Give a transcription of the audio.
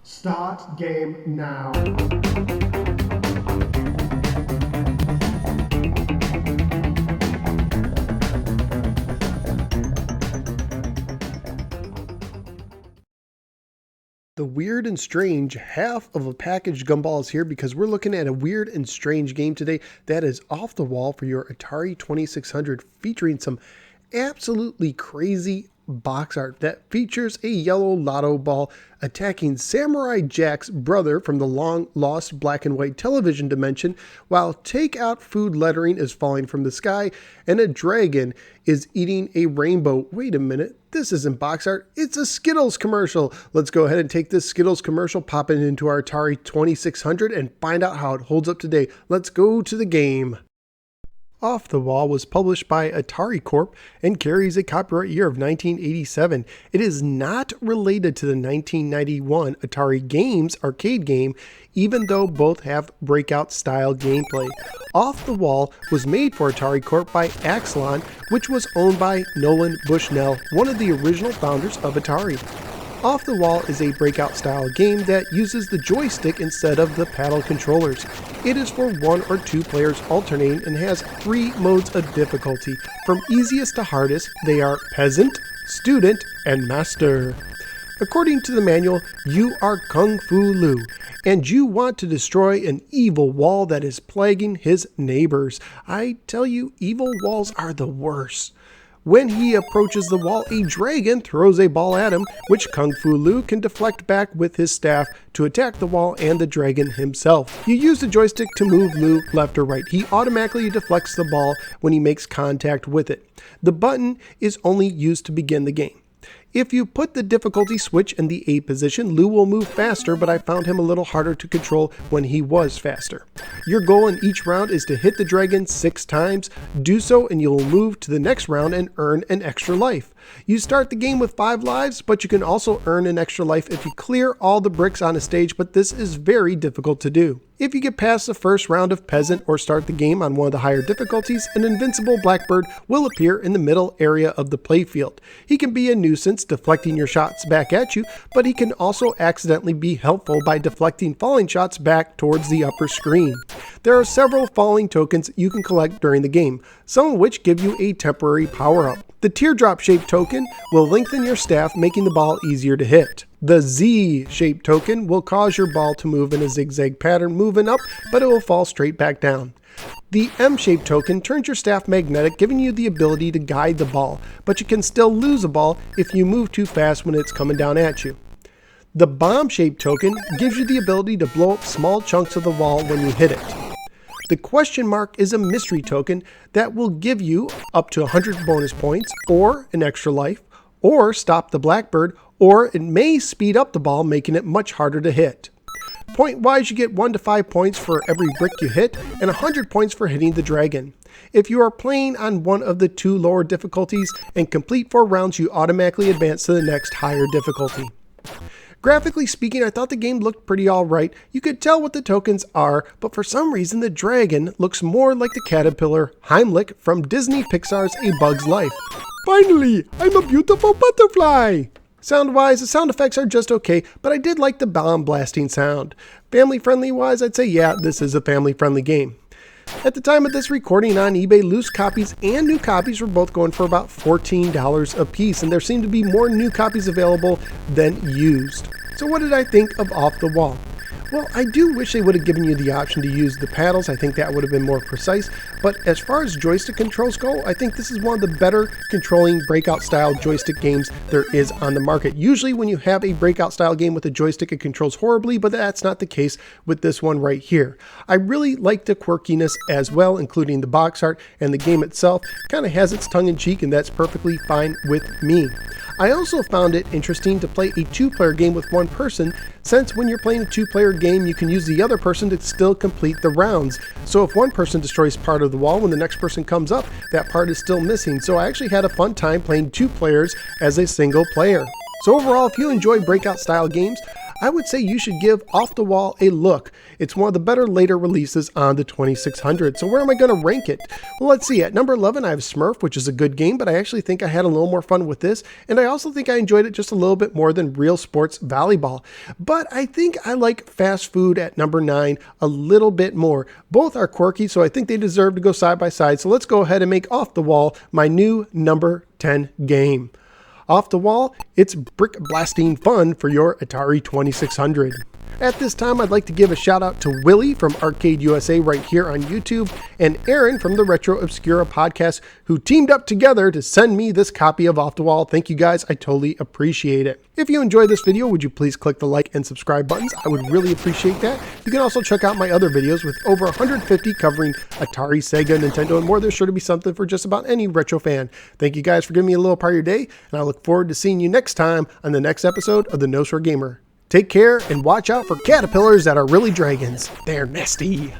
Start game now. The weird and strange half of a packaged gumball is here because we're looking at a weird and strange game today that is off the wall for your Atari 2600, featuring some absolutely crazy box art that features a yellow lotto ball attacking Samurai Jack's brother from the long lost black and white television dimension, while takeout food lettering is falling from the sky and a dragon is eating a rainbow. Wait a minute, this isn't box art, it's a Skittles commercial. Let's go ahead and take this Skittles commercial, pop it into our Atari 2600 and find out how it holds up today. Let's go to the game. Off the Wall was published by Atari Corp and carries a copyright year of 1987. It is not related to the 1991 Atari Games arcade game, even though both have Breakout style gameplay. Off the Wall was made for Atari Corp by Axlon, which was owned by Nolan Bushnell, one of the original founders of Atari. Off the Wall is a Breakout style game that uses the joystick instead of the paddle controllers. It is for 1 or 2 players alternating and has 3 modes of difficulty. From easiest to hardest, they are Peasant, Student, and Master. According to the manual, you are Kung Fu Lu, and you want to destroy an evil wall that is plaguing his neighbors. I tell you, evil walls are the worst. When he approaches the wall, a dragon throws a ball at him, which Kung Fu Lu can deflect back with his staff to attack the wall and the dragon himself. You use the joystick to move Lu left or right. He automatically deflects the ball when he makes contact with it. The button is only used to begin the game. If you put the difficulty switch in the A position, Lu will move faster, but I found him a little harder to control when he was faster. Your goal in each round is to hit the dragon 6 times. Do so and you'll move to the next round and earn an extra life. You start the game with 5 lives, but you can also earn an extra life if you clear all the bricks on a stage, but this is very difficult to do. If you get past the first round of Peasant or start the game on one of the higher difficulties, an invincible blackbird will appear in the middle area of the playfield. He can be a nuisance, deflecting your shots back at you, but he can also accidentally be helpful by deflecting falling shots back towards the upper screen. There are several falling tokens you can collect during the game, some of which give you a temporary power-up. The teardrop-shaped token will lengthen your staff, making the ball easier to hit. The Z-shaped token will cause your ball to move in a zigzag pattern, moving up, but it will fall straight back down. The M-shaped token turns your staff magnetic, giving you the ability to guide the ball, but you can still lose a ball if you move too fast when it's coming down at you. The bomb-shaped token gives you the ability to blow up small chunks of the wall when you hit it. The question mark is a mystery token that will give you up to 100 bonus points, or an extra life, or stop the blackbird, or it may speed up the ball, making it much harder to hit. Point-wise, you get 1 to 5 points for every brick you hit, and 100 points for hitting the dragon. If you are playing on one of the 2 lower difficulties and complete 4 rounds, you automatically advance to the next higher difficulty. Graphically speaking, I thought the game looked pretty alright. You could tell what the tokens are, but for some reason the dragon looks more like the caterpillar Heimlich from Disney Pixar's A Bug's Life. Finally, I'm a beautiful butterfly! Sound-wise, the sound effects are just okay, but I did like the bomb blasting sound. Family-friendly-wise, I'd say yeah, this is a family-friendly game. At the time of this recording on eBay, loose copies and new copies were both going for about $14 a piece, and there seemed to be more new copies available than used. So what did I think of Off the Wall? Well, I do wish they would have given you the option to use the paddles. I think that would have been more precise. But as far as joystick controls go, I think this is one of the better controlling Breakout style joystick games there is on the market. Usually when you have a Breakout style game with a joystick, it controls horribly, but that's not the case with this one right here. I really like the quirkiness as well, including the box art, and the game itself kind of has its tongue in cheek, and that's perfectly fine with me. I also found it interesting to play a 2-player game with 1 person, since when you're playing a 2-player game, you can use the other person to still complete the rounds. So if one person destroys part of the wall, when the next person comes up, that part is still missing. So I actually had a fun time playing 2 players as a single player. So overall, if you enjoy Breakout style games, I would say you should give Off the Wall a look. It's one of the better later releases on the 2600. So where am I going to rank it? Well, let's see. At number 11, I have Smurf, which is a good game, but I actually think I had a little more fun with this. And I also think I enjoyed it just a little bit more than Real Sports Volleyball. But I think I like Fast Food at number 9 a little bit more. Both are quirky, so I think they deserve to go side by side. So let's go ahead and make Off the Wall my new number 10 game. Off the Wall, it's brick blasting fun for your Atari 2600. At this time, I'd like to give a shout out to Willie from Arcade USA right here on YouTube and Aaron from the Retro Obscura podcast who teamed up together to send me this copy of Off the Wall. Thank you guys. I totally appreciate it. If you enjoyed this video, would you please click the like and subscribe buttons? I would really appreciate that. You can also check out my other videos with over 150 covering Atari, Sega, Nintendo, and more. There's sure to be something for just about any retro fan. Thank you guys for giving me a little part of your day, and I look forward to seeing you next time on the next episode of the No Swear Gamer. Take care and watch out for caterpillars that are really dragons. They're nasty.